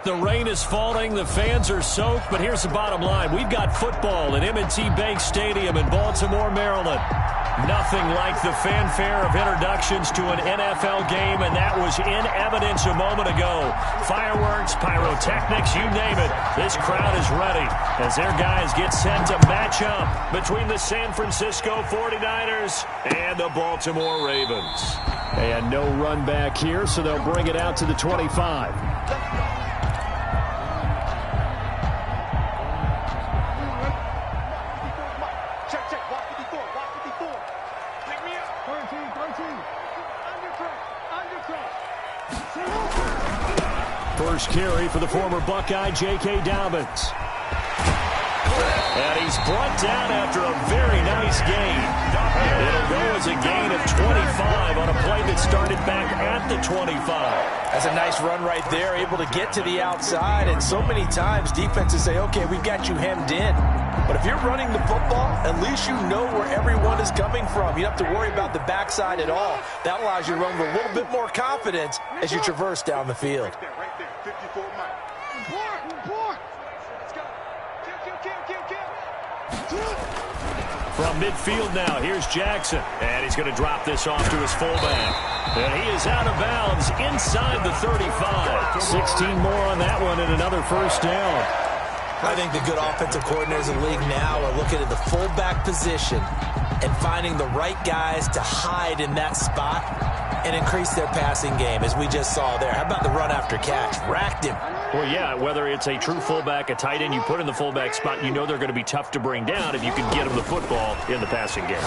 The rain is falling, the fans are soaked, but here's the bottom line. We've got football at M&T Bank Stadium in Baltimore, Maryland. Nothing like the fanfare of introductions to an NFL game, and that was in evidence a moment ago. Fireworks, pyrotechnics, you name it. This crowd is ready as their guys get set to match up between the San Francisco 49ers and the Baltimore Ravens. And no run back here, so they'll bring it out to the 25. First carry for the former Buckeye, J.K. Dobbins. And he's brought down after a very nice gain. It'll go as a gain of 25 on a play that started back at the 25. That's a nice run right there, able to get to the outside. And so many times defenses say, okay, we've got you hemmed in. But if you're running the football, at least you know where everyone is coming from. You don't have to worry about the backside at all. That allows you to run with a little bit more confidence as you traverse down the field. From midfield now, here's Jackson. And he's going to drop this off to his fullback. And he is out of bounds inside the 35. 16 more on that one and another first down. I think the good offensive coordinators in the league now are looking at the fullback position and finding the right guys to hide in that spot and increase their passing game, as we just saw there. How about the run after catch? Racked him. Well, yeah, whether it's a true fullback, a tight end you put in the fullback spot, you know they're going to be tough to bring down if you can get them the football in the passing game.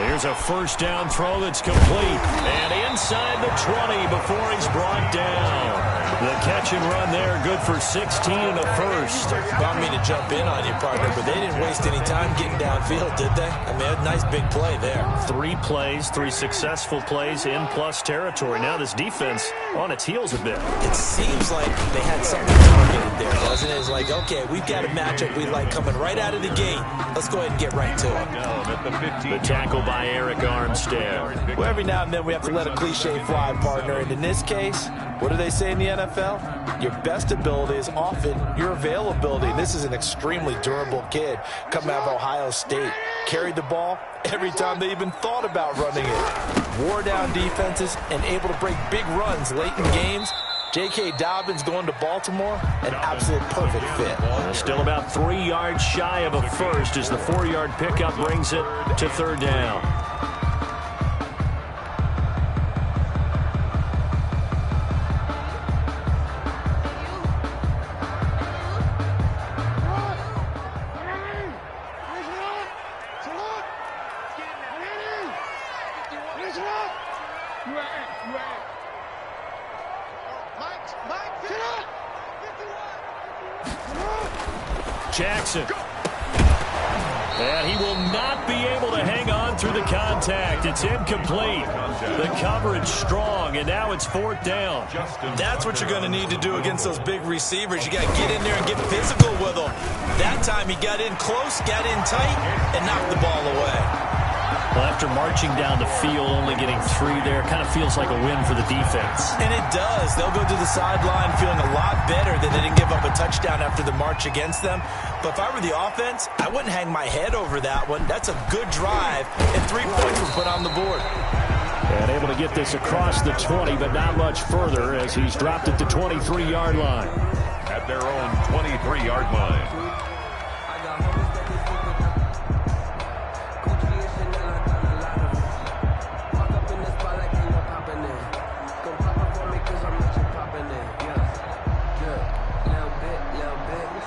Here's a first down throw that's complete. And inside the 20 before he's brought down. The catch and run there, good for 16 and a first. Bummed me to jump in on you, partner, but they didn't waste any time getting downfield, did they? I mean, a nice big play there. 3 plays, 3 successful plays in plus territory. Now this defense on its heels a bit. It seems like they had something targeted there, doesn't it? It's like, okay, we've got a matchup we like coming right out of the gate. Let's go ahead and get right to it. The tackle by Eric Armstead. Well, every now and then we have to let a cliche fly, partner. And in this case, what do they say in the NFL? Your best ability is often your availability. This is an extremely durable kid coming out of Ohio State. Carried the ball every time they even thought about running it. Wore down defenses and able to break big runs late in games. J.K. Dobbins going to Baltimore, an absolute perfect fit. Still about 3 yards shy of a first as the 4-yard pickup brings it to third down. Jackson. And he will not be able to hang on through the contact. It's incomplete. The coverage strong, and now it's fourth down. That's what you're going to need to do against those big receivers. You got to get in there and get physical with them. That time he got in close, got in tight, and knocked the ball away. Well, after marching down the field, only getting 3 there, kind of feels like a win for the defense. And it does. They'll go to the sideline feeling a lot better that they didn't give up a touchdown after the march against them. But if I were the offense, I wouldn't hang my head over that one. That's a good drive, and 3 points were put on the board. And able to get this across the 20, but not much further as he's dropped at the 23-yard line. At their own 23-yard line.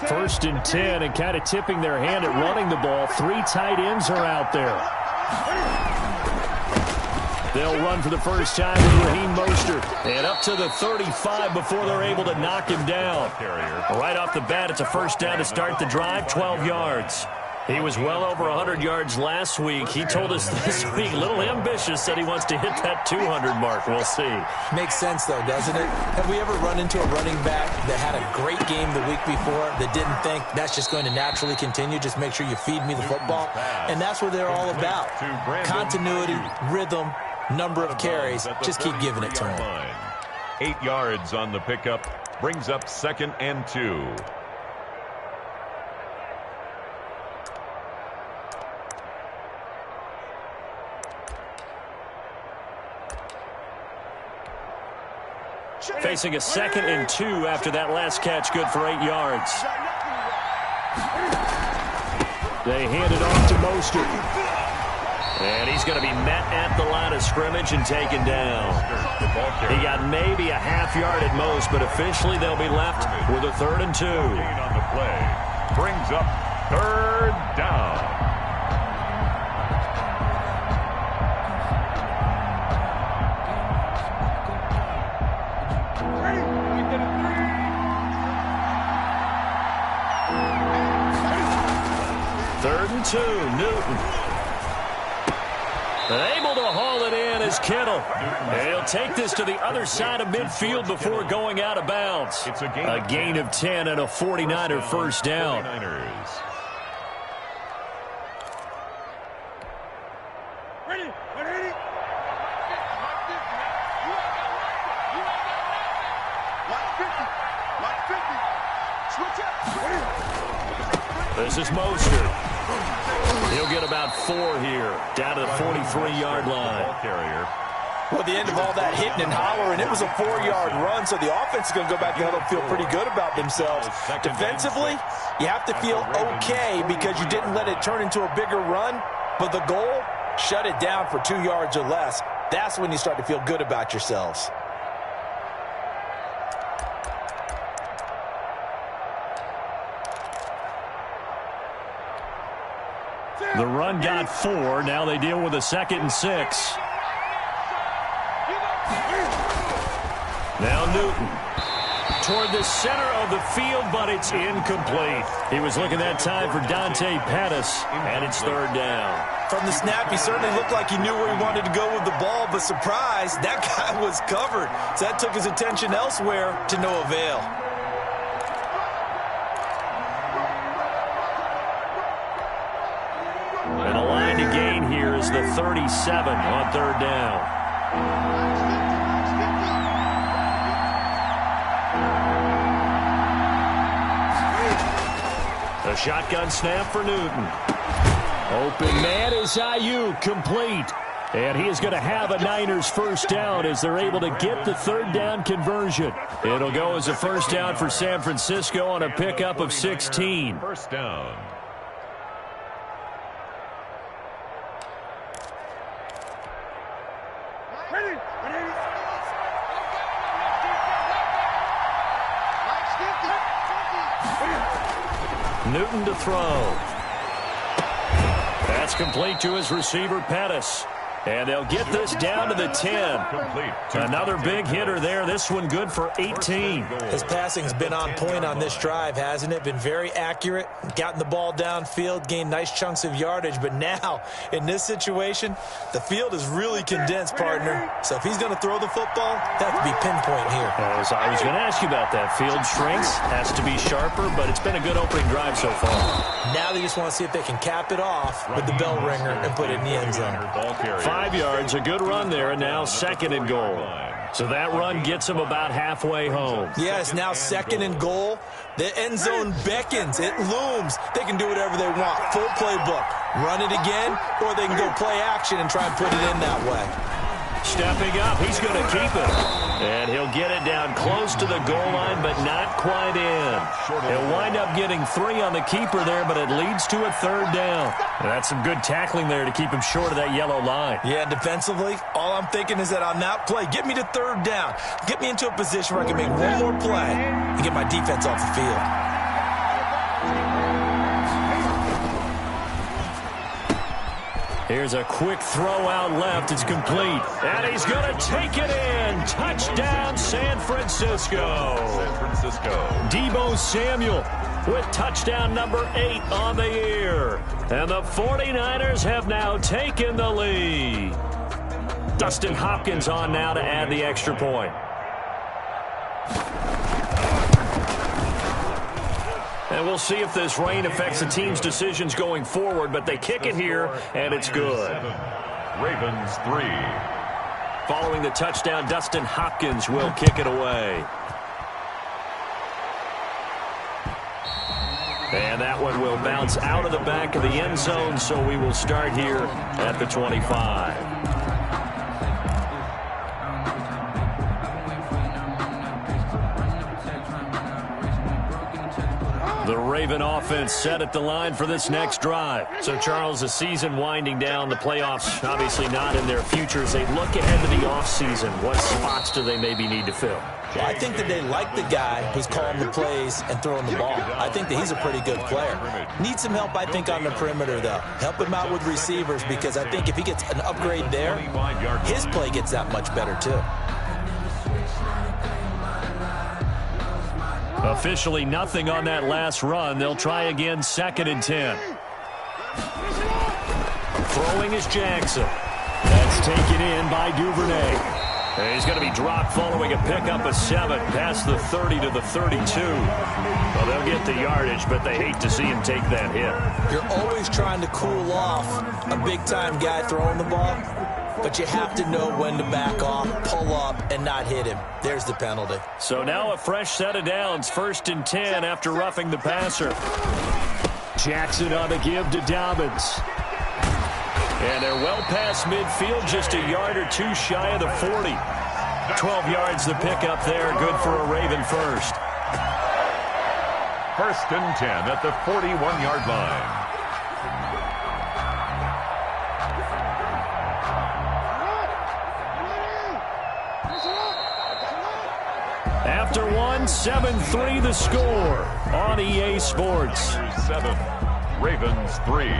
First and 10, and kind of tipping their hand at running the ball. 3 tight ends are out there. They'll run for the first time with Raheem Mostert. And up to the 35 before they're able to knock him down. Right off the bat, it's a first down to start the drive, 12 yards. He was well over 100 yards last week. He told us this week, a little ambitious, said he wants to hit that 200 mark. We'll see. Makes sense, though, doesn't it? Have we ever run into a running back that had a great game the week before that didn't think that's just going to naturally continue? Just make sure you feed me the football. And that's what they're all about. Continuity, rhythm, number of carries. Just keep giving it to him. 8 yards on the pickup Brings up 2nd and 2. Facing a 2nd and 2 after that last catch, good for 8 yards. They hand it off to Mostert. And he's going to be met at the line of scrimmage and taken down. He got maybe a half yard at most, but officially they'll be left with a 3rd and 2. On the play. Brings up 3rd down. Newton. Able to haul it in is Kittle. And he'll take this to the other side of midfield before going out of bounds. It's a gain of 10 and a 49er first down. 49ers. This is Mostert. He'll get about 4 here, down to the 43-yard line. Well, at the end of all that hitting and hollering, it was a 4-yard run, so the offense is going to go back and they'll feel pretty good about themselves. Defensively, you have to feel okay because you didn't let it turn into a bigger run, but the goal, shut it down for 2 yards or less. That's when you start to feel good about yourselves. The run got 4. Now they deal with a 2nd and 6. Now Newton toward the center of the field, but it's incomplete. He was looking that time for Dante Pettis, and it's 3rd down. From the snap, he certainly looked like he knew where he wanted to go with the ball, but surprise, that guy was covered. So that took his attention elsewhere to no avail. And the line to gain here is the 37 on 3rd down. A shotgun snap for Newton. Open man is Ayuk, complete. And he is going to have a Niners first down as they're able to get the 3rd down conversion. It'll go as a first down for San Francisco on a pickup of 16. First down. Newton to throw. That's complete to his receiver, Pettis. And they'll get this down to the 10. Another big hitter there. This one good for 18. His passing's been on point on this drive, hasn't it? Been very accurate. Gotten the ball downfield, gained nice chunks of yardage. But now, in this situation, the field is really condensed, partner. So if he's going to throw the football, that have to be pinpoint here. As I was going to ask you about that. Field shrinks, has to be sharper, but it's been a good opening drive so far. Now they just want to see if they can cap it off with the bell ringer and put it in the end zone. 5 yards, a good run there, and now 2nd and goal. So that run gets them about halfway home. Yeah, it's now 2nd and goal. The end zone beckons. It looms. They can do whatever they want. Full playbook. Run it again, or they can go play action and try and put it in that way. Stepping up, he's going to keep it. And he'll get it down close to the goal line, but not quite in. He'll wind up getting 3 on the keeper there, but it leads to a 3rd down. And that's some good tackling there to keep him short of that yellow line. Yeah, defensively, all I'm thinking is that on that play, get me to 3rd down. Get me into a position where I can make one more play and get my defense off the field. Here's a quick throw out left. It's complete. And he's going to take it in. Touchdown, San Francisco. Deebo Samuel with touchdown number 8 on the year. And the 49ers have now taken the lead. Dustin Hopkins on now to add the extra point. And we'll see if this rain affects the team's decisions going forward, but they kick it here, and it's good. Ravens 3. Following the touchdown, Dustin Hopkins will kick it away. And that one will bounce out of the back of the end zone, so we will start here at the 25. The Raven offense set at the line for this next drive. So, Charles, the season winding down, the playoffs obviously not in their future. As they look ahead to the offseason, what spots do they maybe need to fill? Well, I think that they like the guy who's calling the plays and throwing the ball. I think that he's a pretty good player. Needs some help, I think, on the perimeter, though. Help him out with receivers, because I think if he gets an upgrade there, his play gets that much better, too. Officially nothing on that last run. They'll try again, 2nd and 10. Throwing is Jackson. That's taken in by Duvernay. And he's going to be dropped following a pickup of 7 past the 30 to the 32. Well, they'll get the yardage, but they hate to see him take that hit. You're always trying to cool off a big-time guy throwing the ball, but you have to know when to back off, pull up, and not hit him. There's the penalty. So now a fresh set of downs, 1st and 10 after roughing the passer. Jackson on the give to Dobbins. And they're well past midfield, just a yard or two shy of the 40. 12 yards the pickup there, good for a Raven first. 1st and 10 at the 41-yard line. After one, 7-3 the score on EA Sports. 7, Ravens 3.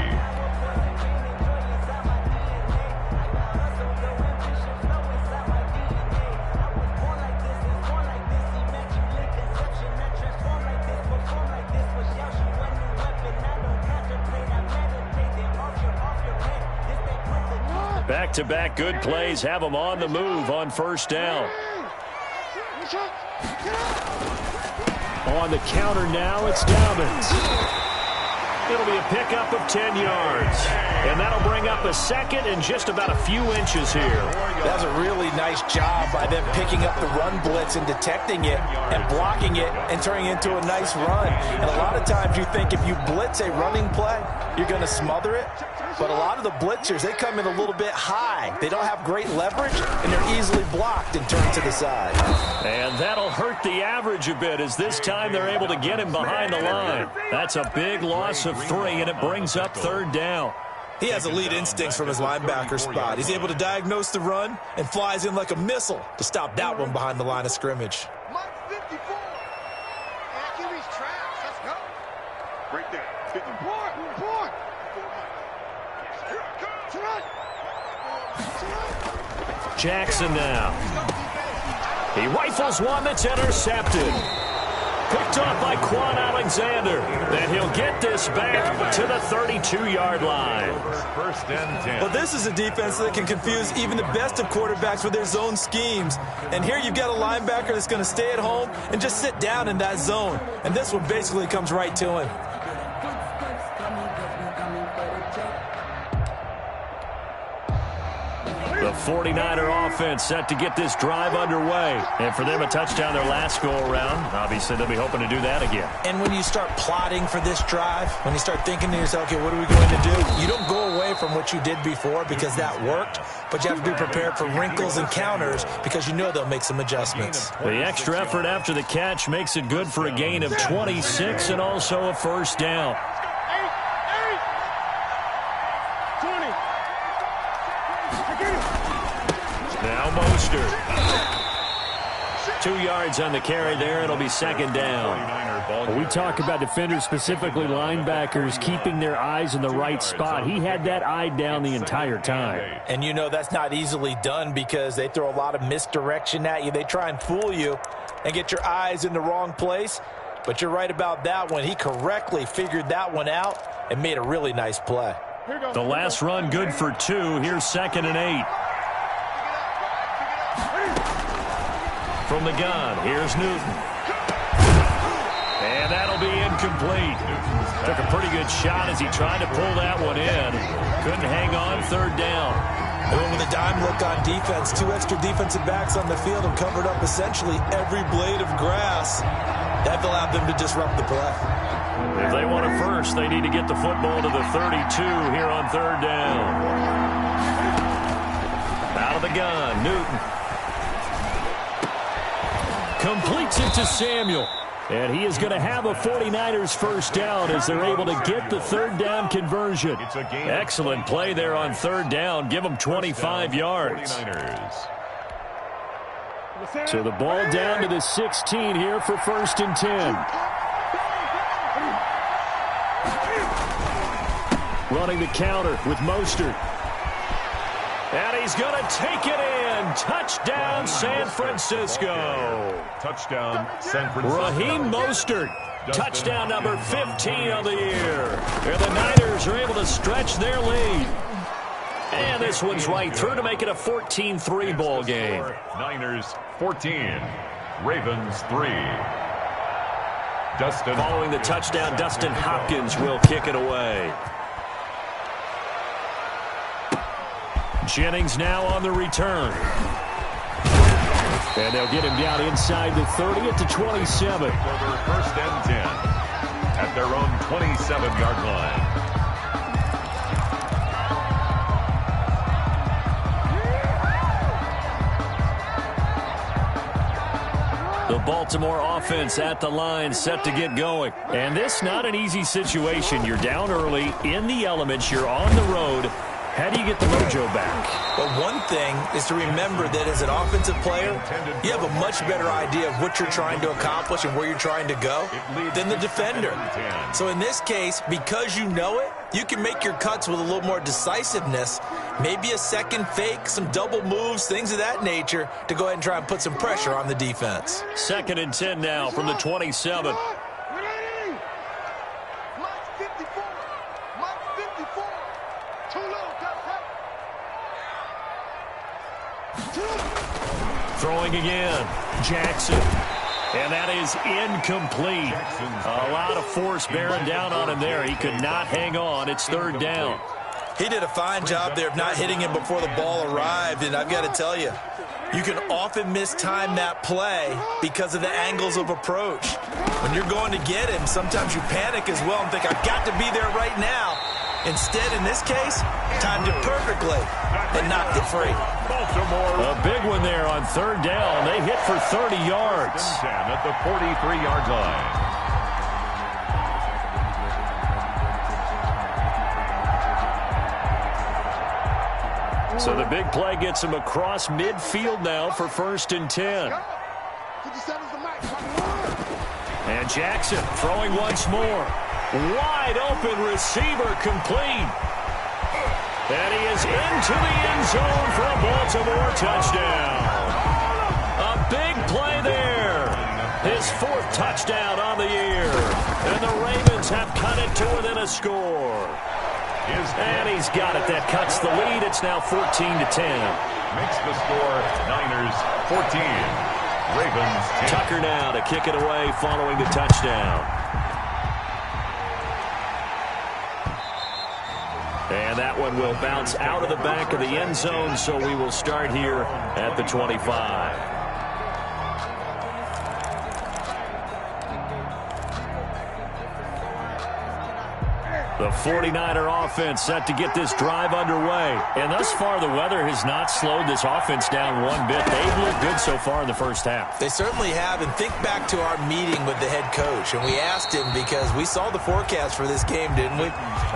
Back-to-back good plays have them on the move on 1st down. On the counter now, it's Dobbins. It'll be a pickup of 10 yards. And that'll bring up a 2nd and just about a few inches here. That's a really nice job by them picking up the run blitz and detecting it and blocking it and turning it into a nice run. And a lot of times you think if you blitz a running play, you're going to smother it. But a lot of the blitzers, they come in a little bit high. They don't have great leverage, and they're easily blocked and turned to the side. And that'll hurt the average a bit, as this time they're able to get him behind the line. That's a big loss of 3, and it brings up 3rd down. He has elite instincts from his linebacker spot. He's able to diagnose the run and flies in like a missile to stop that one behind the line of scrimmage. Mike 54. Accuracy's traps. Let's go. Right there. 54. Jackson now. He rifles one that's intercepted. Picked off by Quan Alexander. And he'll get this back to the 32-yard line. 1st and 10. Well, this is a defense that can confuse even the best of quarterbacks with their zone schemes. And here you've got a linebacker that's going to stay at home and just sit down in that zone. And this one basically comes right to him. The 49er offense set to get this drive underway. And for them, a touchdown their last go-around. Obviously, they'll be hoping to do that again. And when you start plotting for this drive, when you start thinking to yourself, okay, what are we going to do? You don't go away from what you did before because that worked, but you have to be prepared for wrinkles and counters because you know they'll make some adjustments. The extra effort after the catch makes it good for a gain of 26 and also a 1st down. 20. Now Mostert. 2 yards on the carry there. It'll be 2nd down. Well, we talk about defenders, specifically linebackers, keeping their eyes in the right spot. He had that eye down the entire time. And you know that's not easily done because they throw a lot of misdirection at you. They try and fool you and get your eyes in the wrong place. But you're right about that one. He correctly figured that one out and made a really nice play. The last run good for 2. Here's 2nd and 8. From the gun, here's Newton. And that'll be incomplete. Took a pretty good shot as he tried to pull that one in. Couldn't hang on, 3rd down. They went with a dime look on defense. 2 extra defensive backs on the field and covered up essentially every blade of grass. That allowed them to disrupt the play. If they want a first, they need to get the football to the 32 here on third down. Out of the gun, Newton. Completes it to Samuel. And he is going to have a 49ers first down as they're able to get the third down conversion. Excellent play there on third down. Give them 25 yards. So the ball down to the 16 here for 1st and 10. Running the counter with Mostert. And he's going to take it in. Touchdown, San Francisco. Touchdown, San Francisco. Raheem Mostert. Touchdown number 15 of the year. And the Niners are able to stretch their lead. And this one's right through to make it a 14-3 ball game. Niners 14, Ravens 3. Dustin. Following the touchdown, Dustin Hopkins will kick it away. Jennings now on the return. And they'll get him down inside the 30 at the 27. For their 1st and 10 at their own 27-yard line. The Baltimore offense at the line, set to get going. And this not an easy situation. You're down early, in the elements, you're on the road. How do you get the mojo back? Well, one thing is to remember that as an offensive player, you have a much better idea of what you're trying to accomplish and where you're trying to go than the defender. So in this case, because you know it, you can make your cuts with a little more decisiveness, maybe a second fake, some double moves, things of that nature, to go ahead and try and put some pressure on the defense. 2nd and 10 now from the 27. Throwing again, Jackson. And that is incomplete. A lot of force bearing down on him there. He could not hang on. It's 3rd down. He did a fine job there of not hitting him before the ball arrived, and I've got to tell you, you can often mistime that play because of the angles of approach. When you're going to get him, sometimes you panic as well and think, I've got to be there right now. Instead, in this case, timed it perfectly and knocked it free. Baltimore. A big one there on 3rd down. They hit for 30 yards. At the 43-yard line. So the big play gets him across midfield now for 1st and 10. And Jackson throwing once more. Wide open receiver complete. And he is into the end zone for a Baltimore touchdown. A big play there. His 4th touchdown on the year. And the Ravens have cut it to within a score. And he's got it. That cuts the lead. It's now 14-10. Makes the score Niners 14. Ravens 10. Tucker now to kick it away following the touchdown. And that one will bounce out of the back of the end zone, so we will start here at the 25. The 49er offense set to get this drive underway. And thus far, the weather has not slowed this offense down one bit. They've looked good so far in the first half. They certainly have. And think back to our meeting with the head coach. And we asked him, because we saw the forecast for this game, didn't we?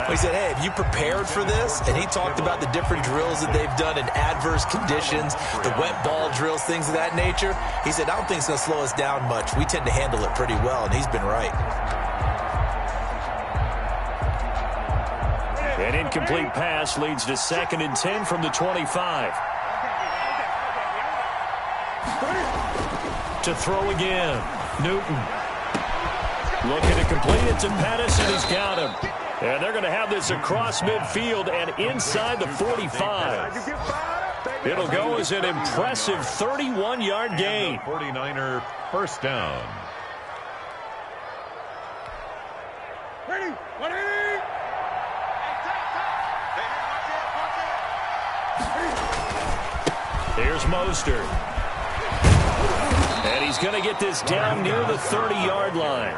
We said, hey, have you prepared for this? And he talked about the different drills that they've done in adverse conditions, the wet ball drills, things of that nature. He said, I don't think it's going to slow us down much. We tend to handle it pretty well, and he's been right. An incomplete pass leads to 2nd and 10 from the 25. To throw again, Newton. Looking to complete it to Pettis, and he's got him. And they're going to have this across midfield and inside the 45. It'll go as an impressive 31-yard gain. 49er first down. Ready, 180. Here's Mostert. And he's going to get this down near the 30-yard line.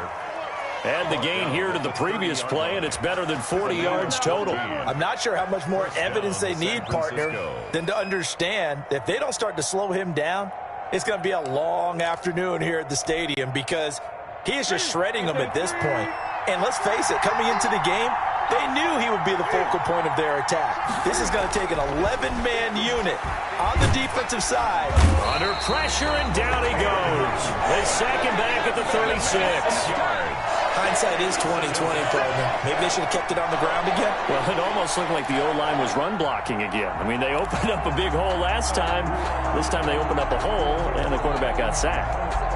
Add the gain here to the previous play, and it's better than 40 yards total. I'm not sure how much more evidence they need, partner, than to understand that if they don't start to slow him down, it's going to be a long afternoon here at the stadium because he is just shredding them at this point. And let's face it, coming into the game, they knew he would be the focal point of their attack. This is going to take an 11-man unit on the defensive side. Under pressure, and down he goes. They sack him back at the 36. Hindsight is 20/20, partner. Maybe they should have kept it on the ground again. Well, it almost looked like the O-line was run blocking again. I mean, they opened up a big hole last time. This time they opened up a hole, and the quarterback got sacked.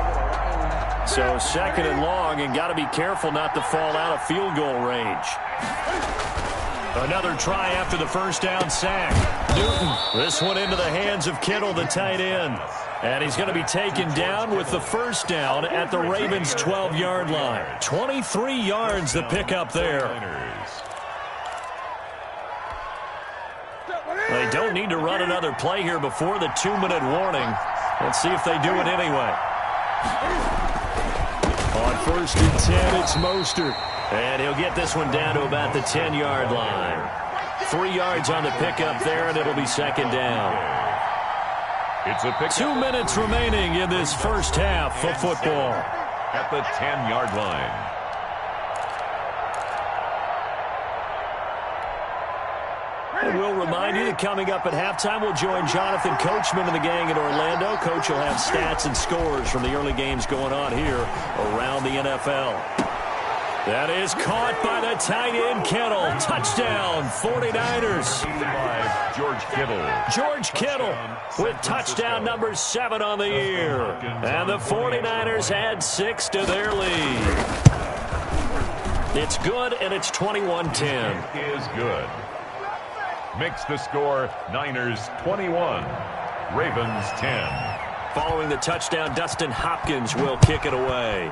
So second and long, and got to be careful not to fall out of field goal range. Another try after the first down sack. Newton, this one into the hands of Kittle, the tight end. And he's going to be taken down with the first down at the Ravens' 12-yard line. 23 yards the pickup there. They don't need to run another play here before the 2-minute warning. Let's see if they do it anyway. On first and 10, it's Mostert. And he'll get this one down to about the 10-yard line. 3 yards on the pickup there, and it'll be second down. It's a pick. 2 minutes remaining in this first half of football. At the 10-yard line. And we'll remind you that coming up at halftime, we'll join Jonathan Coachman and the gang in Orlando. Coach will have stats and scores from the early games going on here around the NFL. That is caught by the tight end, Kittle. Touchdown, 49ers. George Kittle. George Kittle with touchdown number 7 on the year. And the 49ers add 6 to their lead. It's good, and it's 21-10. Is good. Makes the score Niners 21, Ravens 10. Following the touchdown, Dustin Hopkins will kick it away.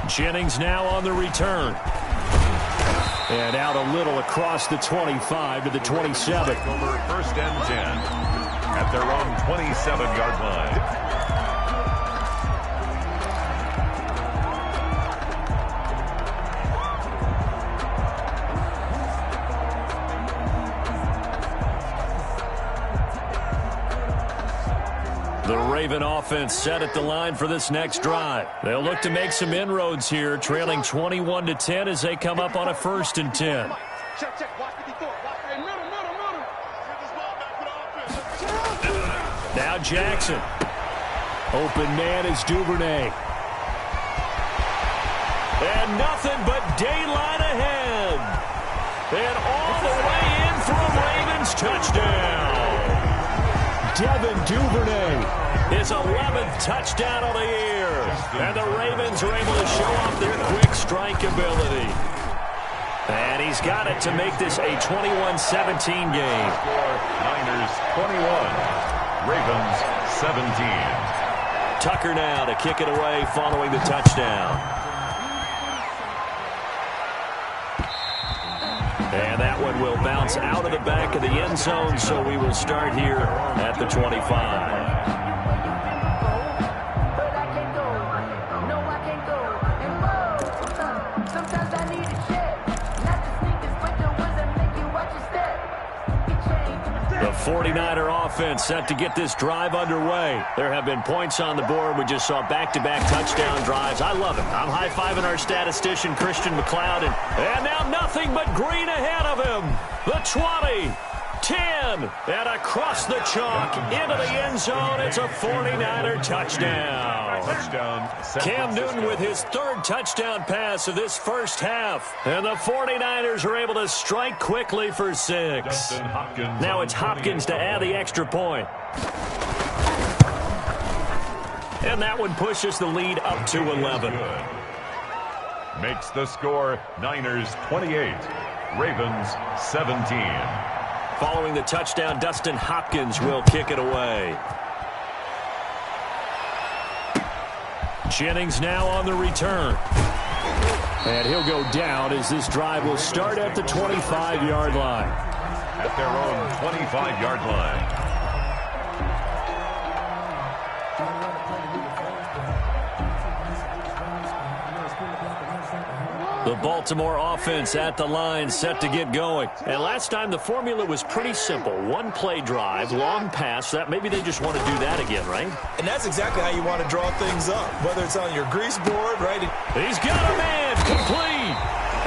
Jennings now on the return. And out a little across the 25 to the 27. Over first and 10 at their own 27-yard line. The Raven offense set at the line for this next drive. They'll look to make some inroads here, trailing 21-10 as they come up on a first and 10. Now Jackson. Open man is Duvernay. And nothing but daylight ahead. And all the way in for a Ravens touchdown. Devin Duvernay, his 11th touchdown of the year. And the Ravens are able to show off their quick strike ability. And he's got it to make this a 21-17 game. Niners 21, Ravens 17. Tucker now to kick it away following the touchdown. And that one will bounce out of the back of the end zone, so we will start here at the 25. The 49er offense set to get this drive underway. There have been points on the board. We just saw back-to-back touchdown drives. I love it. I'm high-fiving our statistician, Christian McLeod. And now nothing but green ahead of him. The 20, 10, and across the chalk into the end zone. It's a 49er touchdown. Cam Newton with his 3rd touchdown pass of this first half. And the 49ers are able to strike quickly for 6. Now it's Hopkins to add the extra point. And that one pushes the lead up to 11. Makes the score Niners 28, Ravens 17. Following the touchdown, Dustin Hopkins will kick it away. Jennings now on the return. And he'll go down as this drive will start at the 25-yard line. At their own 25-yard line. The Baltimore offense at the line, set to get going. And last time the formula was pretty simple. One play drive, long pass. That maybe they just want to do that again, right? And that's exactly how you want to draw things up, whether it's on your grease board, right? He's got a man, complete.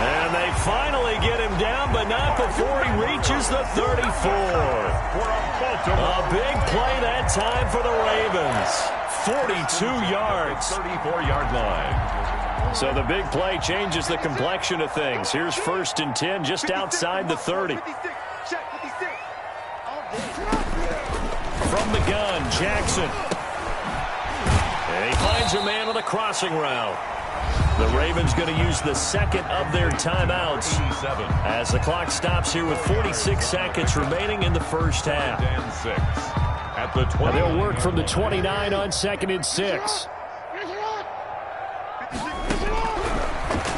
And they finally get him down, but not before he reaches the 34. A big play that time for the Ravens. 42 yards. 34-yard line. So the big play changes the complexion of things. Here's 1st and 10 just outside the 30. From the gun, Jackson. And he finds a man on the crossing route. The Ravens going to use the second of their timeouts as the clock stops here with 46 seconds remaining in the first half. At the 20. They'll work from the 29 on 2nd and 6.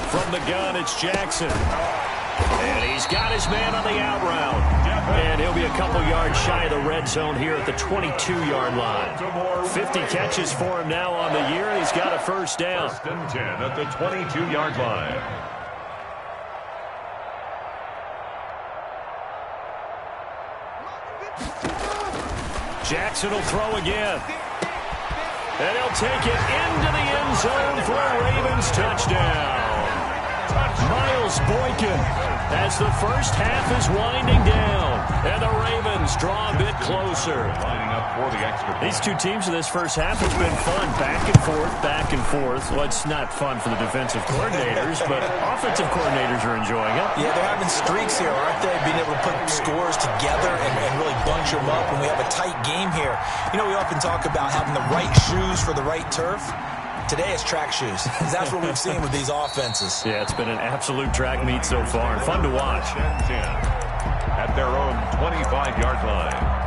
From the gun, it's Jackson. And he's got his man on the out route. And he'll be a couple yards shy of the red zone here at the 22-yard line. 50 catches for him now on the year, and he's got a first down. 1st and 10 at the 22-yard line. Jackson will throw again. And he'll take it into the end zone for a Ravens touchdown. Miles Boykin as the first half is winding down. And the Ravens draw a bit closer. Lining up for the extra point. These two teams in this first half has been fun. Back and forth, back and forth. Well, it's not fun for the defensive coordinators, but offensive coordinators are enjoying it. Yeah, they're having streaks here, aren't they? Being able to put scores together and really bunch them up when we have a tight game here. You know, we often talk about having the right shoes for the right turf. Today it's track shoes. That's what we've seen with these offenses. Yeah, it's been an absolute track meet so far, and fun to watch. 10 at their own 25-yard line.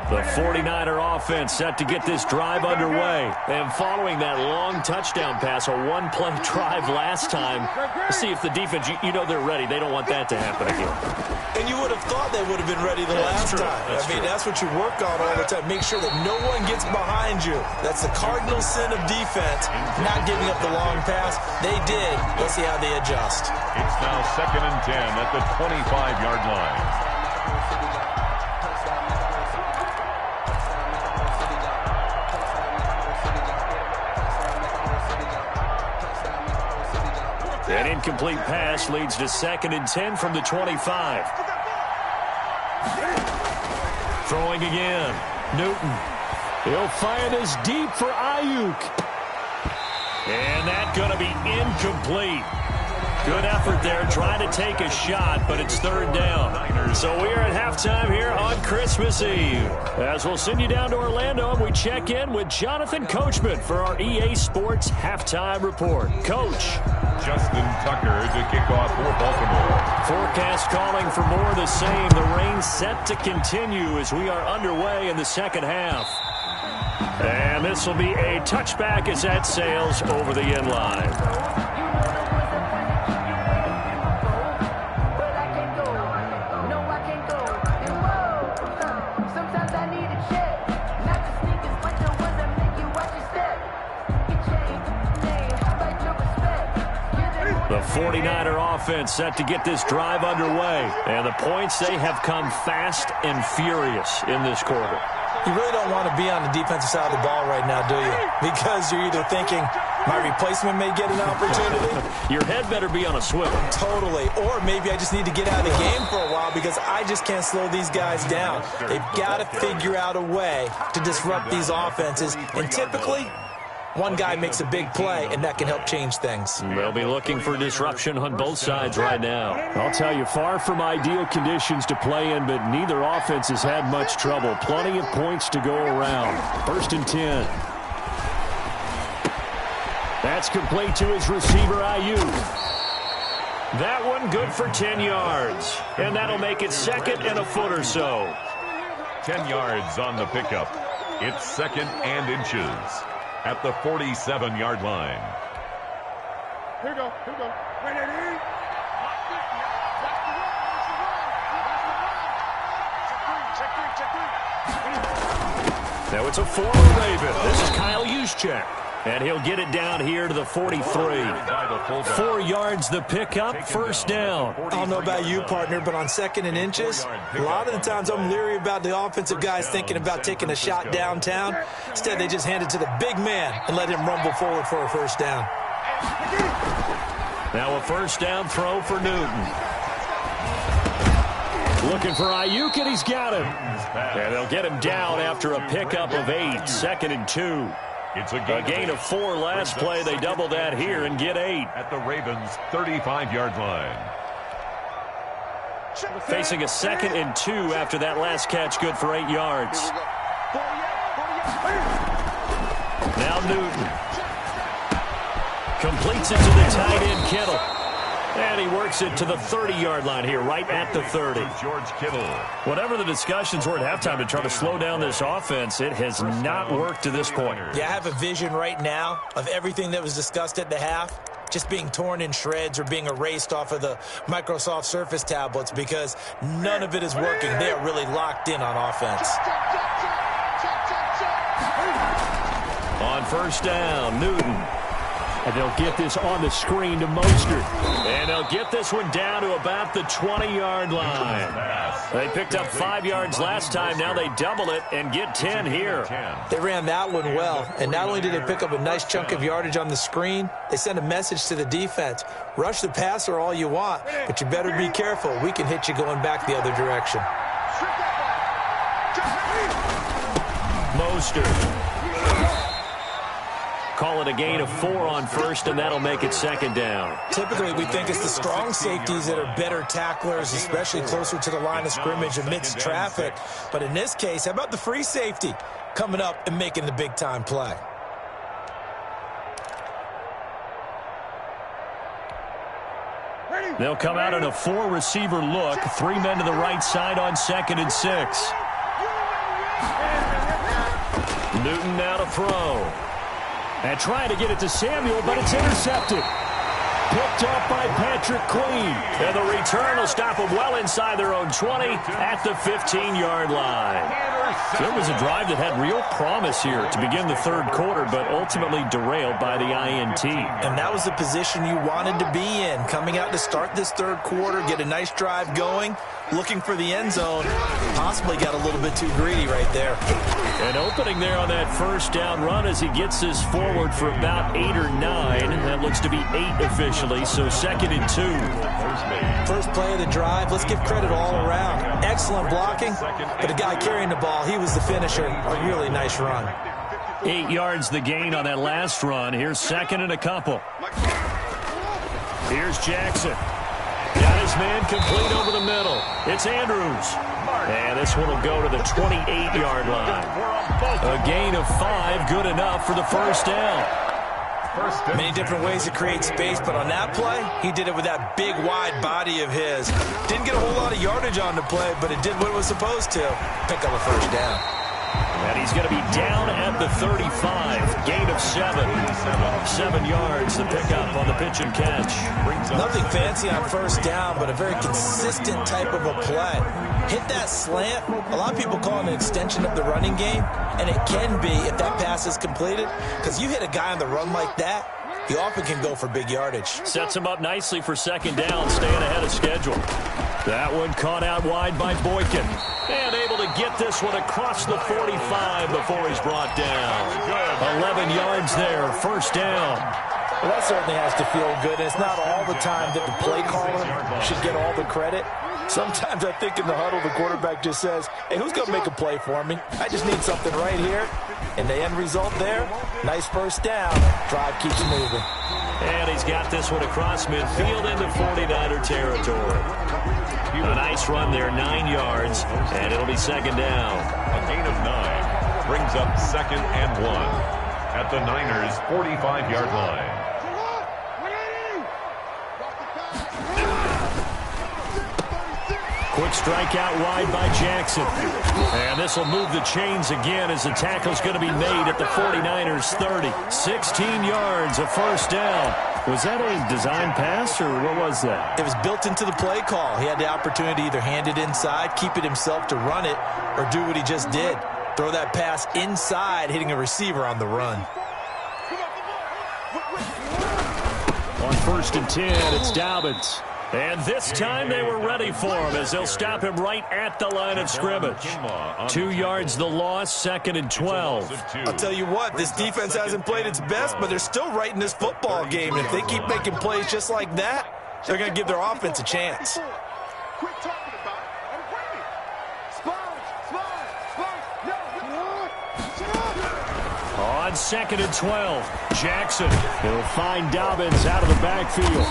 The 49er offense set to get this drive underway. And following that long touchdown pass, a one-play drive last time, let's see if the defense, you know they're ready. They don't want that to happen again. And you would have thought they would have been ready the last time. That's what you work on all the time. Make sure that no one gets behind you. That's the cardinal sin of defense, not giving up the long pass. They did. Let's see how they adjust. It's now 2nd and 10 at the 25-yard line. An incomplete pass leads to 2nd and 10 from the 25. Throwing again. Newton. He'll fire this deep for Ayuk. And that's going to be incomplete. Good effort there trying to take a shot, but it's 3rd down. So we are at halftime here on Christmas Eve. As we'll send you down to Orlando and we check in with Jonathan Coachman for our EA Sports Halftime Report. Coach. Justin Tucker to kick off for Baltimore. Forecast calling for more of the same. The rain set to continue as we are underway in the second half. And this will be a touchback as that sails over the end line. The 49er offense set to get this drive underway. And the points, they have come fast and furious in this quarter. You really don't want to be on the defensive side of the ball right now, do you? Because you're either thinking, my replacement may get an opportunity. Your head better be on a swivel. Totally. Or maybe I just need to get out of the game for a while because I just can't slow these guys down. They've got to figure out a way to disrupt these offenses. And typically, one guy makes a big play, and that can help change things. They'll be looking for disruption on both sides right now. I'll tell you, far from ideal conditions to play in, but neither offense has had much trouble. Plenty of points to go around. 1st and 10. That's complete to his receiver, Ayuk. That one good for 10 yards. And that'll make it 2nd and a foot or so. 10 yards on the pickup. It's 2nd and inches. at the 47-yard line. Here we go. Ready? Now it's a former Raven. This is Kyle Juszczyk. And he'll get it down here to the 43. 4 yards the pickup, first down. I don't know about you, partner, but on 2nd and inches, a lot of the times I'm leery about the offensive guys thinking about taking a shot downtown. Instead, they just hand it to the big man and let him rumble forward for a first down. Now a first down throw for Newton. Looking for Ayuk, and he's got him. And they'll get him down after a pickup of 8, 2nd and 2. It's a gain of 4 last play. They double that here and get 8. At the Ravens' 35-yard line. Facing a 2nd and 2 after that last catch, good for 8 yards. Now Newton. Completes it to the tight end, Kittle. And he works it to the 30-yard line here, right at the 30. George Kittle. Whatever the discussions were at halftime to try to slow down this offense, it has not worked to this point. Yeah, I have a vision right now of everything that was discussed at the half just being torn in shreds or being erased off of the Microsoft Surface tablets because none of it is working. They are really locked in on offense. On first down, Newton. And they'll get this on the screen to Mostert. And they'll get this one down to about the 20-yard line. They picked up 5 yards last time. Now they double it and get 10 here. They ran that one well. And not only did they pick up a nice chunk of yardage on the screen, they sent a message to the defense. Rush the passer all you want, but you better be careful. We can hit you going back the other direction. Mostert. Call it a gain of 4 on first, and that'll make it 2nd down. Typically, we think it's the strong safeties that are better tacklers, especially closer to the line of scrimmage amidst traffic. But in this case, how about the free safety coming up and making the big-time play? They'll come out in a 4-receiver look. 3 men to the right side on 2nd and 6. Newton now to throw. And trying to get it to Samuel, but it's intercepted. Picked up by Patrick Queen. And the return will stop them well inside their own 20 at the 15-yard line. So it was a drive that had real promise here to begin the 3rd quarter, but ultimately derailed by the INT. And that was the position you wanted to be in. Coming out to start this 3rd quarter, get a nice drive going, looking for the end zone. Possibly got a little bit too greedy right there. And opening there on that first down run as he gets this forward for about 8 or 9. That looks to be 8 officially, so 2nd and 2. First play of the drive, let's give credit all around. Excellent blocking, but the guy carrying the ball, he was the finisher. A really nice run. 8 yards the gain on that last run. Here's 2nd and a couple. Here's Jackson. Got his man complete over the middle. It's Andrews. And this one will go to the 28-yard line. A gain of 5, good enough for the first down. Many different ways to create space, but on that play, he did it with that big, wide body of his. Didn't get a whole lot of yardage on the play, but it did what it was supposed to. Pick up a first down. And he's going to be down at the 35. Gain of 7. 7 yards to pick up on the pitch and catch. Nothing fancy on first down, but a very consistent type of a play. Hit that slant. A lot of people call it an extension of the running game, and it can be if that pass is completed, because you hit a guy on the run like that, he often can go for big yardage. Sets him up nicely for 2nd down, staying ahead of schedule. That one caught out wide by Boykin. And able to get this one across the 45 before he's brought down. 11 yards there, first down. Well, that certainly has to feel good. And it's not all the time that the play caller should get all the credit. Sometimes I think in the huddle, the quarterback just says, hey, who's going to make a play for me? I just need something right here. And the end result there, nice first down. Drive keeps moving. And he's got this one across midfield into 49er territory. A nice run there, 9 yards, and it'll be 2nd down. A gain of 9 brings up 2nd and 1 at the Niners' 45-yard line. Quick strike out wide by Jackson. And this will move the chains again as the tackle's going to be made at the 49ers 30. 16 yards, a first down. Was that a design pass, or what was that? It was built into the play call. He had the opportunity to either hand it inside, keep it himself to run it, or do what he just did. Throw that pass inside, hitting a receiver on the run. On 1st and 10, it's Dobbins. And this time they were ready for him as they'll stop him right at the line of scrimmage. 2 yards the loss, 2nd and 12. I'll tell you what, this defense hasn't played its best, but they're still right in this football game. And if they keep making plays just like that, they're going to give their offense a chance. Quit talking about it. I'm waiting. On 2nd and 12, Jackson. He'll find Dobbins out of the backfield.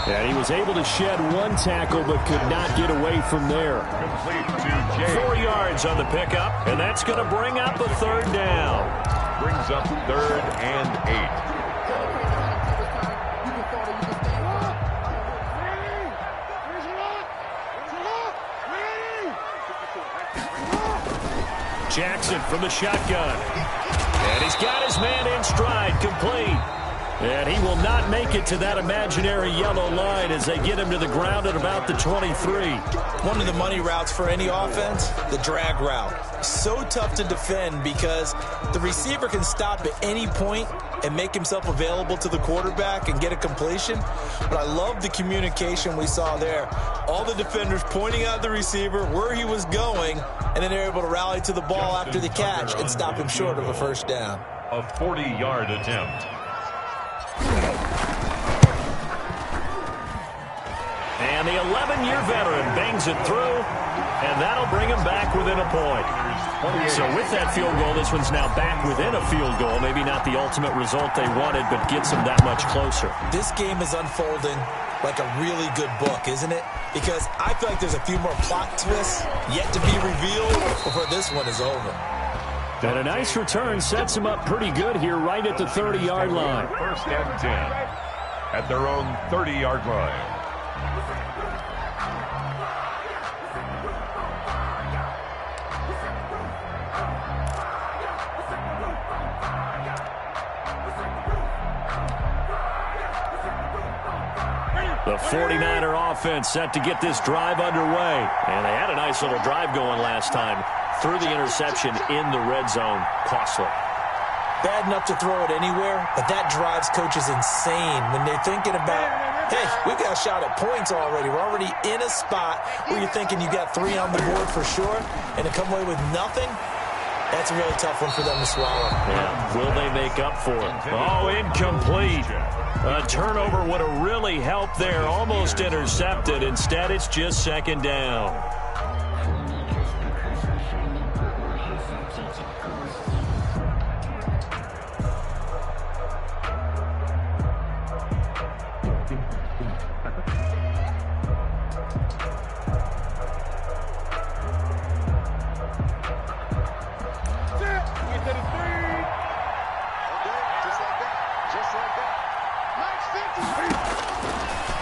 And he was able to shed one tackle but could not get away from there. Complete to Jay. 4 yards on the pickup, and that's going to bring up a third down. Brings up 3rd and 8. Jackson from the shotgun. And he's got his man in stride, complete. And he will not make it to that imaginary yellow line as they get him to the ground at about the 23. One of the money routes for any offense, the drag route. So tough to defend because the receiver can stop at any point and make himself available to the quarterback and get a completion. But I love the communication we saw there. All the defenders pointing out the receiver, where he was going, and then they're able to rally to the ball after the catch and stop him short of a first down. A 40-yard attempt. And the 11-year veteran bangs it through, and that'll bring him back within a point. So with that field goal, this one's now back within a field goal. Maybe not the ultimate result they wanted, but gets them that much closer. This game is unfolding like a really good book, isn't it? Because I feel like there's a few more plot twists yet to be revealed before this one is over. And a nice return sets him up pretty good here right at the 30-yard line. 1st and 10 at their own 30-yard line. The 49er offense set to get this drive underway. And they had a nice little drive going last time. Through the interception in the red zone. Costly. Bad enough to throw it anywhere, but that drives coaches insane when they're thinking about, hey, we've got a shot at points already. We're already in a spot where you're thinking you got 3 on the board for sure, and to come away with nothing, that's a really tough one for them to swallow. Yeah. Will they make up for it? Oh, incomplete. A turnover would have really helped there. Almost intercepted. Instead, it's just 2nd down.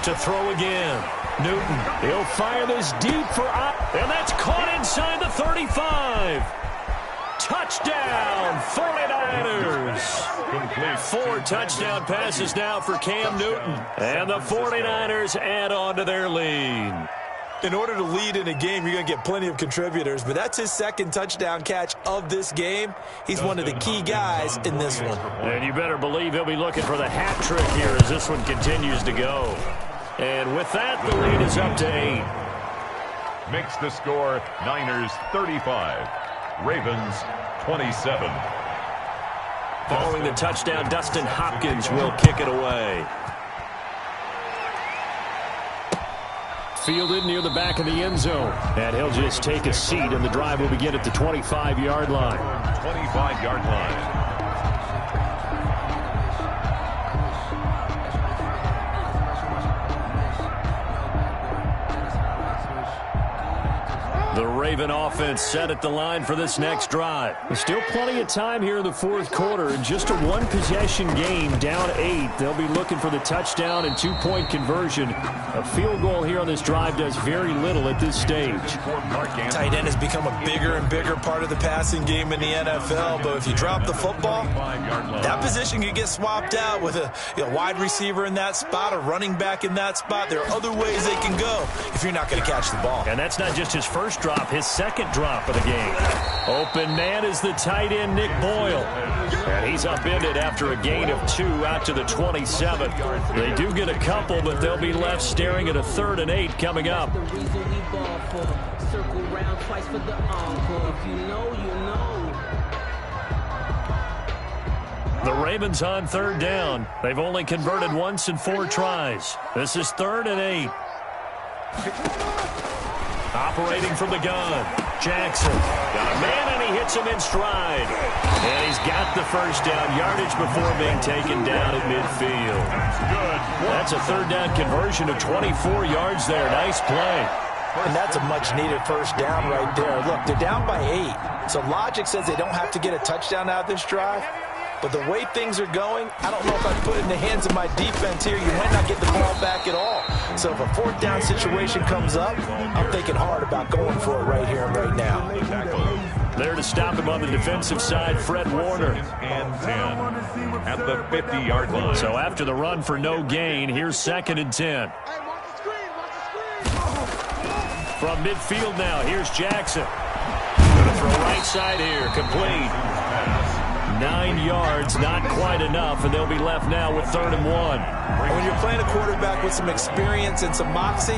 To throw again. Newton. He'll fire this deep for up. And that's caught inside the 35. Touchdown, 49ers. 4 touchdown passes now for Cam Newton. And the 49ers add on to their lead. In order to lead in a game, you're going to get plenty of contributors, but that's his 2nd touchdown catch of this game. He's one of the key guys in this one. And you better believe he'll be looking for the hat trick here as this one continues to go. And with that, the lead is up to 8. Makes the score Niners 35, Ravens 27. Following the touchdown, Dustin Hopkins will kick it away. Fielded near the back of the end zone. And he'll just take a seat, and the drive will begin at the 25-yard line. 25-yard line. The Raven offense set at the line for this next drive. There's still plenty of time here in the fourth quarter. Just a one-possession game, down 8. They'll be looking for the touchdown and two-point conversion. A field goal here on this drive does very little at this stage. Tight end has become a bigger and bigger part of the passing game in the NFL, but if you drop the football, that position can get swapped out with a wide receiver in that spot, a running back in that spot. There are other ways they can go if you're not going to catch the ball. And that's not just his first drop, his second drop of the game. Open man is the tight end, Nick Boyle. And he's upended after a gain of 2 out to the 27. They do get a couple, but they'll be left staring at a 3rd and 8 coming up. The Ravens on 3rd down. They've only converted once in 4 tries. This is 3rd and 8. Operating from the gun, Jackson. Got a man, and he hits him in stride. And he's got the first down, yardage before being taken down at midfield. That's a 3rd down conversion of 24 yards there. Nice play. And that's a much-needed first down right there. Look, they're down by 8. So logic says they don't have to get a touchdown out of this drive. But the way things are going, I don't know if I'd put it in the hands of my defense here. You might not get the ball back at all. So if a 4th down situation comes up, I'm thinking hard about going for it right here and right now. There to stop him on the defensive side, Fred Warner. And 10 at the 50-yard line. So after the run for no gain, here's 2nd and 10. From midfield now, here's Jackson. Going to throw right side here, complete. 9 yards, not quite enough, and they'll be left now with 3rd and 1. When you're playing a quarterback with some experience and some moxie,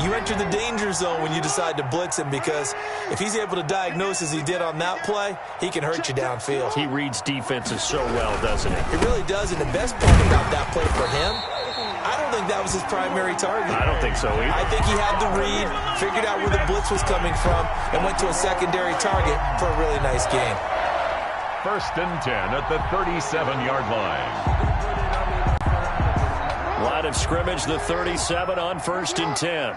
you enter the danger zone when you decide to blitz him, because if he's able to diagnose as he did on that play, he can hurt you downfield. He reads defenses so well, doesn't he? He really does, and the best part about that play for him, I don't think that was his primary target. I don't think so either. I think he had the read, figured out where the blitz was coming from, and went to a secondary target for a really nice game. 1st and 10 at the 37-yard line. Line of scrimmage, the 37 on 1st and 10.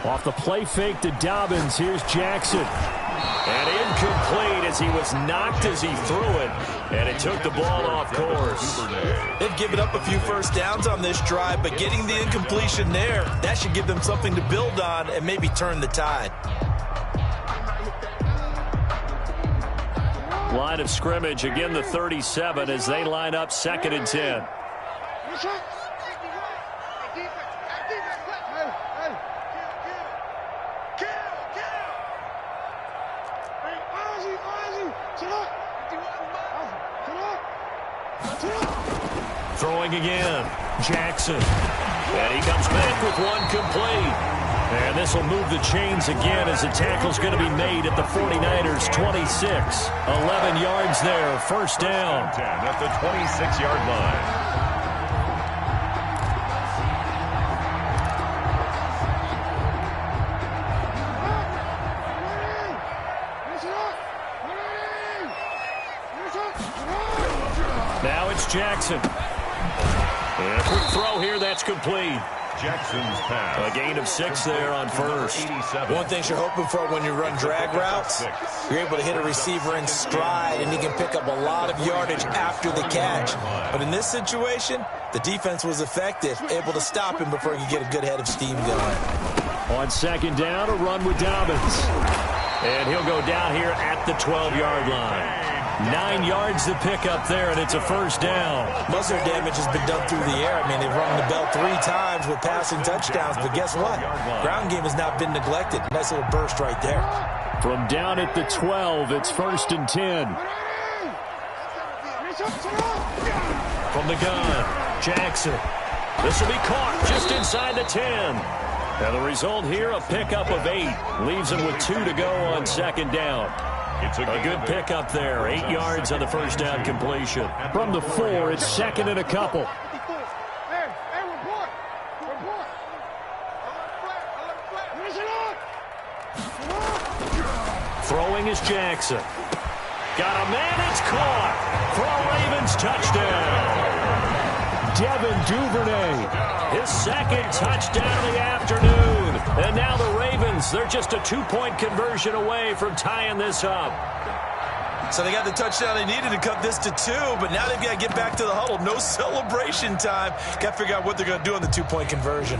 Off the play fake to Dobbins, here's Jackson. And incomplete as he was knocked as he threw it. And it took the ball off course. They've given up a few first downs on this drive, but getting the incompletion there, that should give them something to build on and maybe turn the tide. Line of scrimmage, again the 37 as they line up 2nd and 10. Throwing again, Jackson. And he comes back with one complete. And this will move the chains again as the tackle's going to be made at the 49ers' 26. 11 yards there, 1st down. 10 at the 26-yard line. Now it's Jackson. And a quick throw here, that's complete. Jackson's pass. A gain of 6 there on 1st. One thing you're hoping for when you run drag routes, you're able to hit a receiver in stride, and he can pick up a lot of yardage after the catch. But in this situation, the defense was effective, able to stop him before he could get a good head of steam going. On 2nd down, a run with Dobbins. And he'll go down here at the 12-yard line. 9 yards to pick up there, and it's a 1st down. Most of their damage has been done through the air. I mean, they've rung the bell 3 times with passing touchdowns, but guess what? Ground game has not been neglected. Nice little burst right there. From down at the 12, it's 1st and 10. From the gun, Jackson. This will be caught just inside the 10. And the result here, a pickup of 8. Leaves him with 2 to go on 2nd down. It's A good pickup there. 8 yards on the 1st down completion. From the 4, it's 2nd and a couple. Throwing is Jackson. Got a man, it's caught. For a Ravens touchdown. Devin Duvernay. His second touchdown of the afternoon. And now the Ravens, they're just a 2-point conversion away from tying this up. So they got the touchdown they needed to cut this to 2, but now they've got to get back to the huddle. No celebration time. Got to figure out what they're going to do on the 2-point conversion.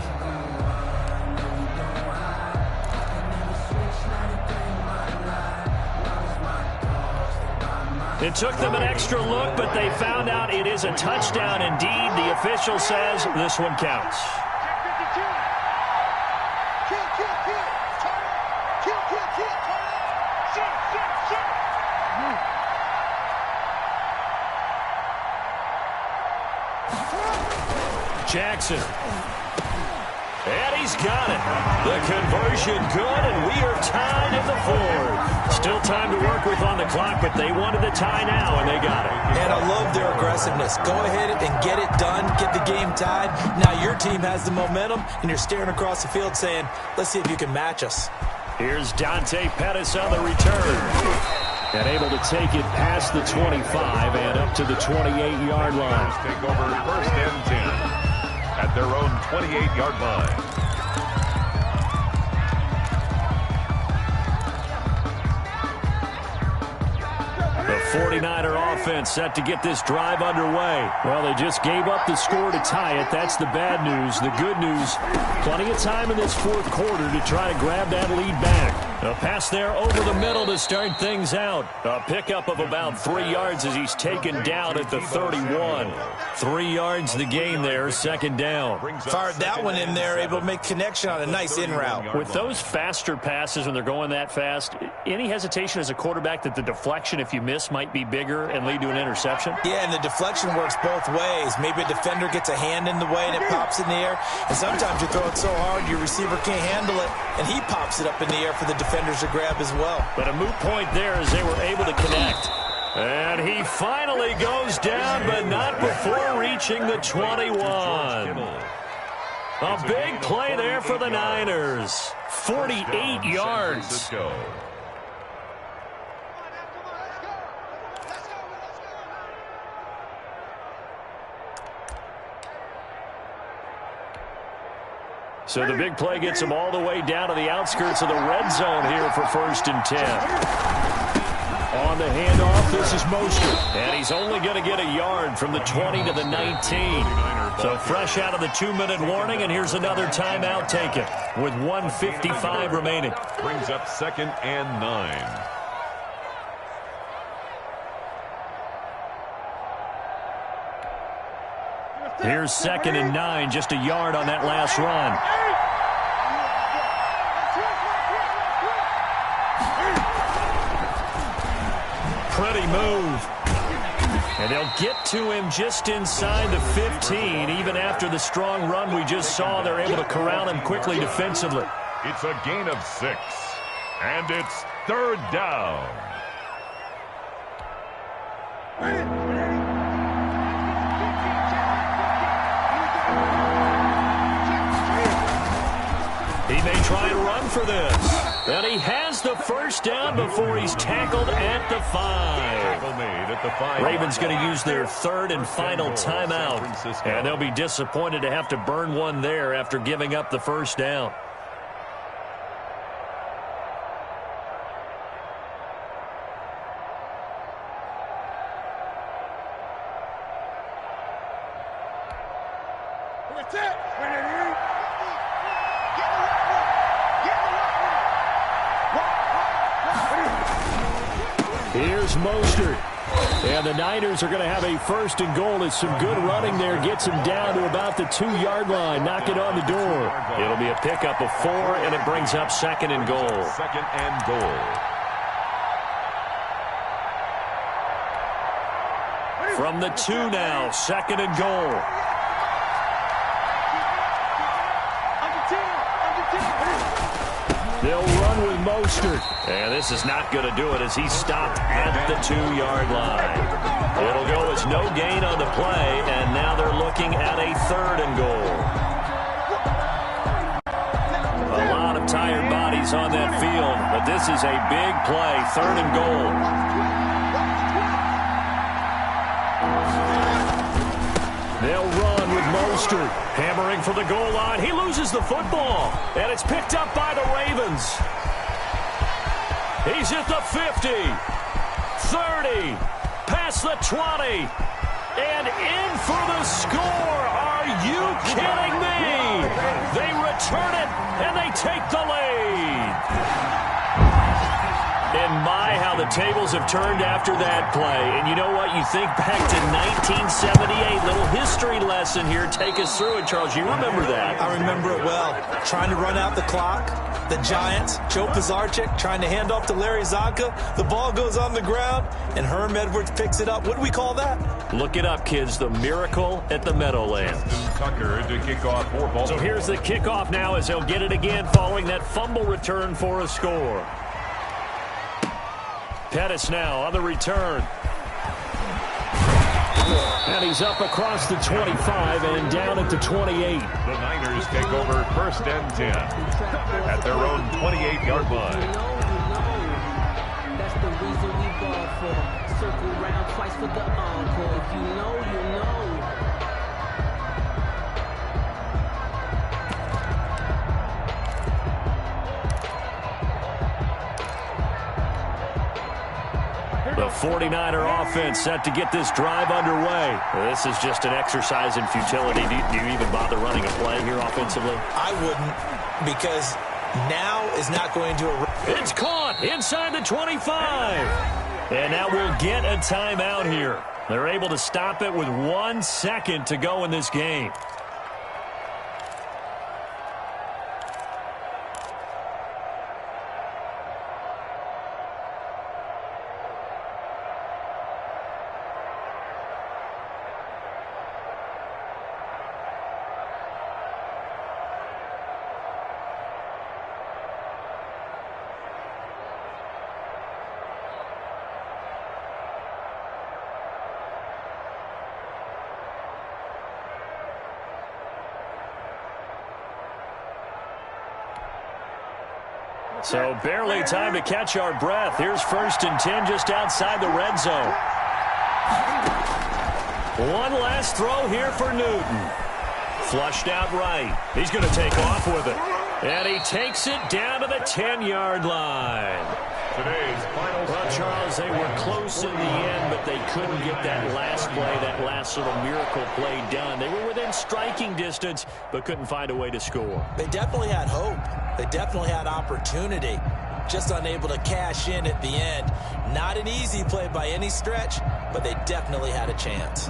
It took them an extra look, but they found out it is a touchdown indeed. The official says this one counts. Jackson. And he's got it. The conversion good, and we are tied in the fourth. Still time to work with on the clock, but they wanted the tie now, and they got it. And I love their aggressiveness. Go ahead and get it done, get the game tied. Now your team has the momentum, and you're staring across the field saying, let's see if you can match us. Here's Dante Pettis on the return. And able to take it past the 25 and up to the 28-yard line. Take over first and 10 at their own 28-yard line. The 49er offense set to get this drive underway. Well, they just gave up the score to tie it. That's the bad news. The good news, plenty of time in this fourth quarter to try to grab that lead back. A pass there over the middle to start things out. A pickup of about 3 yards as he's taken down at the 31. 3 yards the gain there, second down. Fired that one in there, able to make connection on a nice in route. With those faster passes when they're going that fast, any hesitation as a quarterback that the deflection, if you miss, might be bigger and lead to an interception? Yeah, and the deflection works both ways. Maybe a defender gets a hand in the way and it pops in the air. And sometimes you throw it so hard your receiver can't handle it, and he pops it up in the air for the defenders to grab as well. But a moot point there as they were able to connect. And he finally goes down, but not before reaching the 21. A big play there for the Niners. 48 yards. So the big play gets him all the way down to the outskirts of the red zone here for first and 10. On the handoff, this is Mostert. And he's only going to get a yard from the 20 to the 19. So fresh out of the 2-minute warning, and here's another timeout taken with 1:55 remaining. Brings up second and 9. Here's second and 9, just a yard on that last run. Pretty move. And they'll get to him just inside the 15. Even after the strong run we just saw, they're able to corral him quickly defensively. It's a gain of 6. And it's third down. He may try and run for this. And he has the first down before he's tackled at the 5. Ravens going to use their third and final timeout. And they'll be disappointed to have to burn one there after giving up the first down. Here's Mostert. And the Niners are going to have a first and goal as some good running there gets him down to about the 2-yard line. Knock it on the door. It'll be a pickup of 4, and it brings up second and goal. Second and goal. From the 2 now, second and goal. They'll run with Mostert. And this is not going to do it as he's stopped at the 2-yard line. It'll go as no gain on the play, and now they're looking at a third and goal. A lot of tired bodies on that field, but this is a big play, third and goal. They'll run Mostert hammering for the goal line. He loses the football, and it's picked up by the Ravens. He's at the 50, 30, past the 20, and in for the score. Are you kidding me? They return it, and they take the lead. And my, how the tables have turned after that play. And you know what? You think back to 1978. Little history lesson here. Take us through it, Charles. You remember that. I remember it well. Trying to run out the clock. The Giants, Joe Pisarcik trying to hand off to Larry Zonka. The ball goes on the ground, and Herm Edwards picks it up. What do we call that? Look it up, kids. The miracle at the Meadowlands. Tucker to kick off for Baltimore. So here's the kickoff now as they'll get it again following that fumble return for a score. Pettis now on the return. And he's up across the 25 and down at the 28. The Niners take over 1st and 10 at their own 28-yard line. That's the reason we ball for. Circle round twice for the encore. If you know, you know. The 49er offense set to get this drive underway. This is just an exercise in futility. Do you even bother running a play here offensively? I wouldn't, because now is not going to... It's caught inside the 25. And now we'll get a timeout here. They're able to stop it with 1 second to go in this game. So barely time to catch our breath. Here's 1st and 10 just outside the red zone. One last throw here for Newton. Flushed out right. He's going to take off with it. And he takes it down to the 10-yard line. Today's final. Well, Charles, they were close in the end, but they couldn't get that last play, that last little miracle play done. They were within striking distance, but couldn't find a way to score. They definitely had hope. They definitely had opportunity. Just unable to cash in at the end. Not an easy play by any stretch, but they definitely had a chance.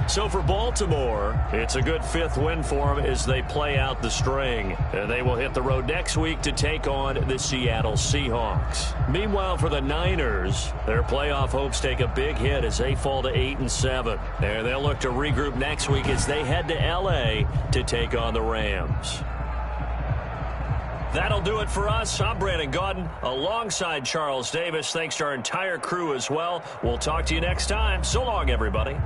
So for Baltimore, it's a good 5th win for them as they play out the string. And they will hit the road next week to take on the Seattle Seahawks. Meanwhile, for the Niners, their playoff hopes take a big hit as they fall to 8-7. And they'll look to regroup next week as they head to L.A. to take on the Rams. That'll do it for us. I'm Brandon Gaudin alongside Charles Davis. Thanks to our entire crew as well. We'll talk to you next time. So long, everybody.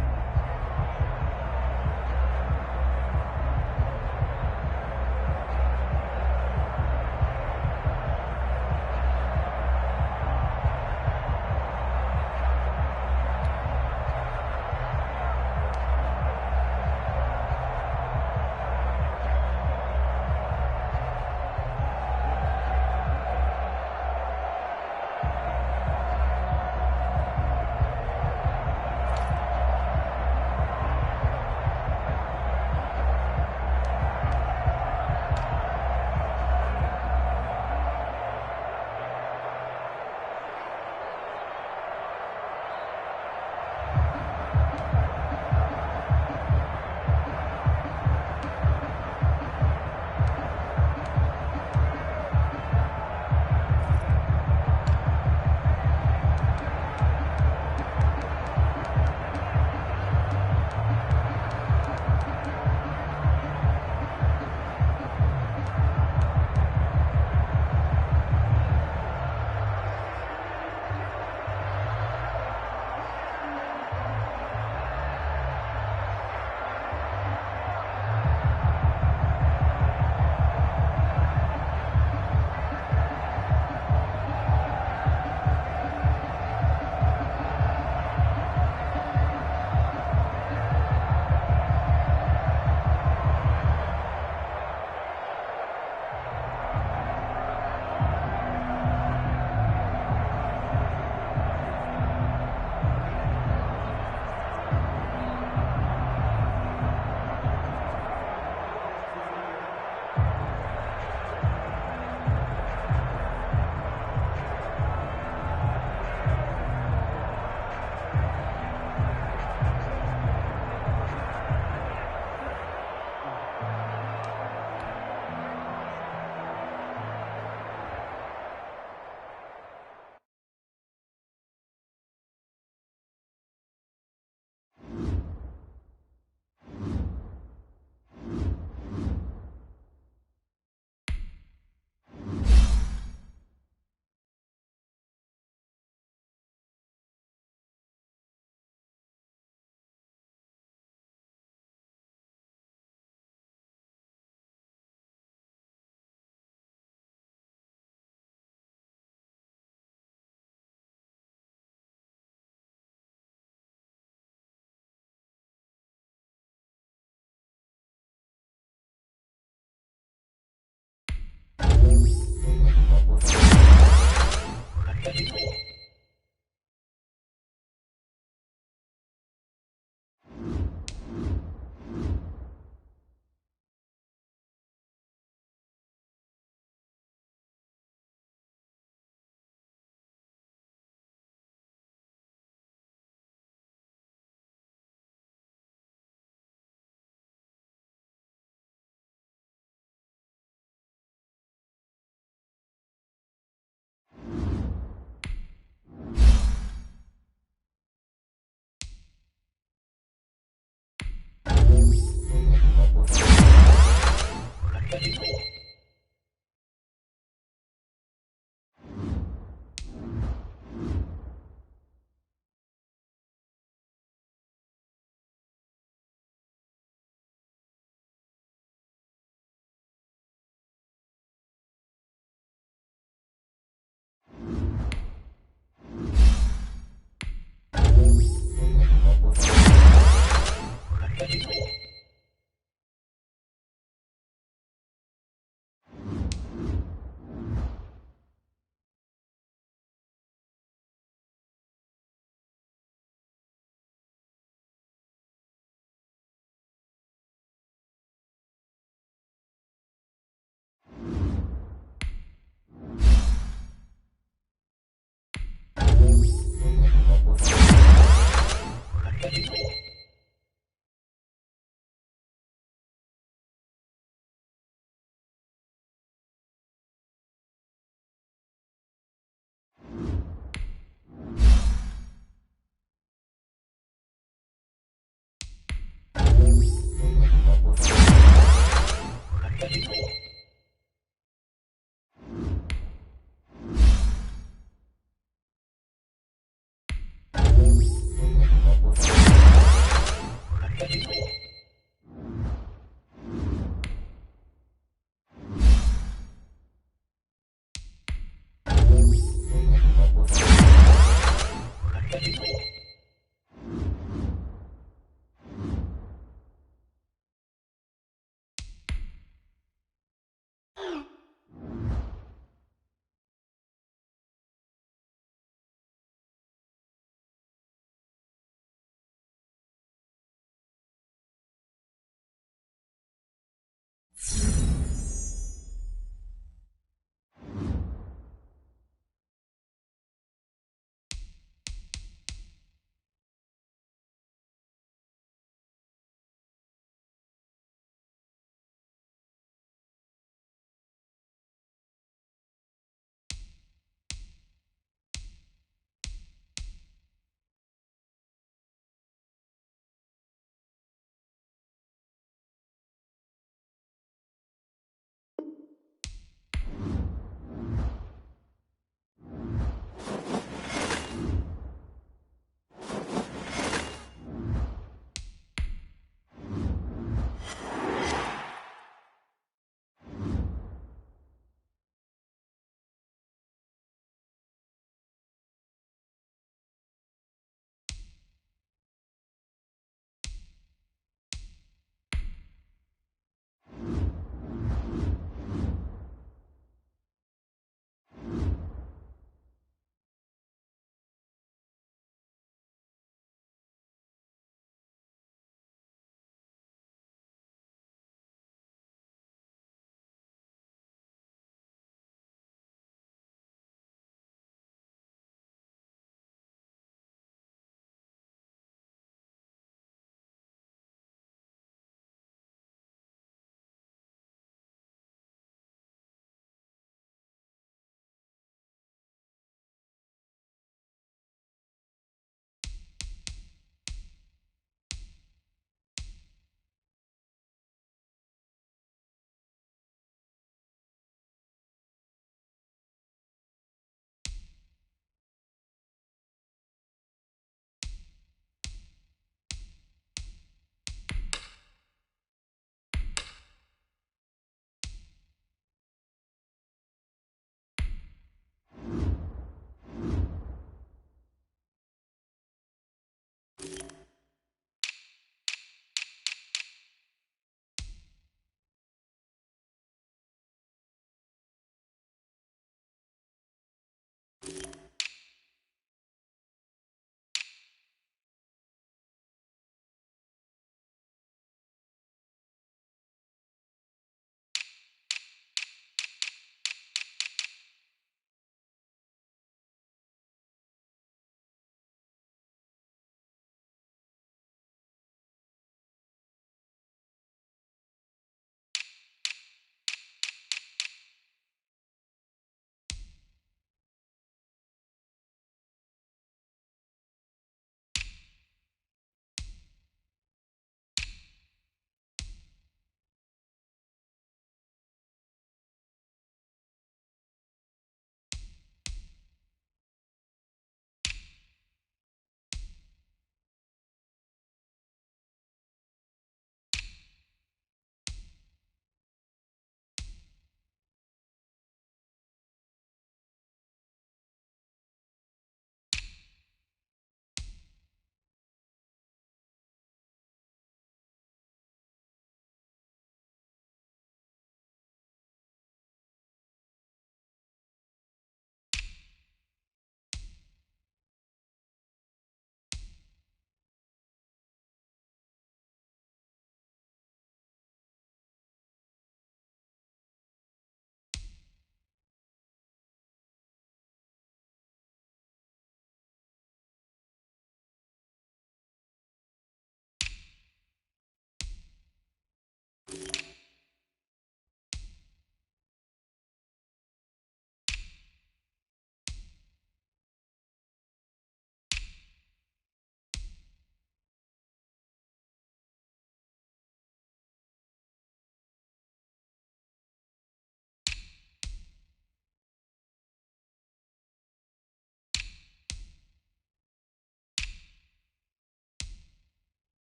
Thank you.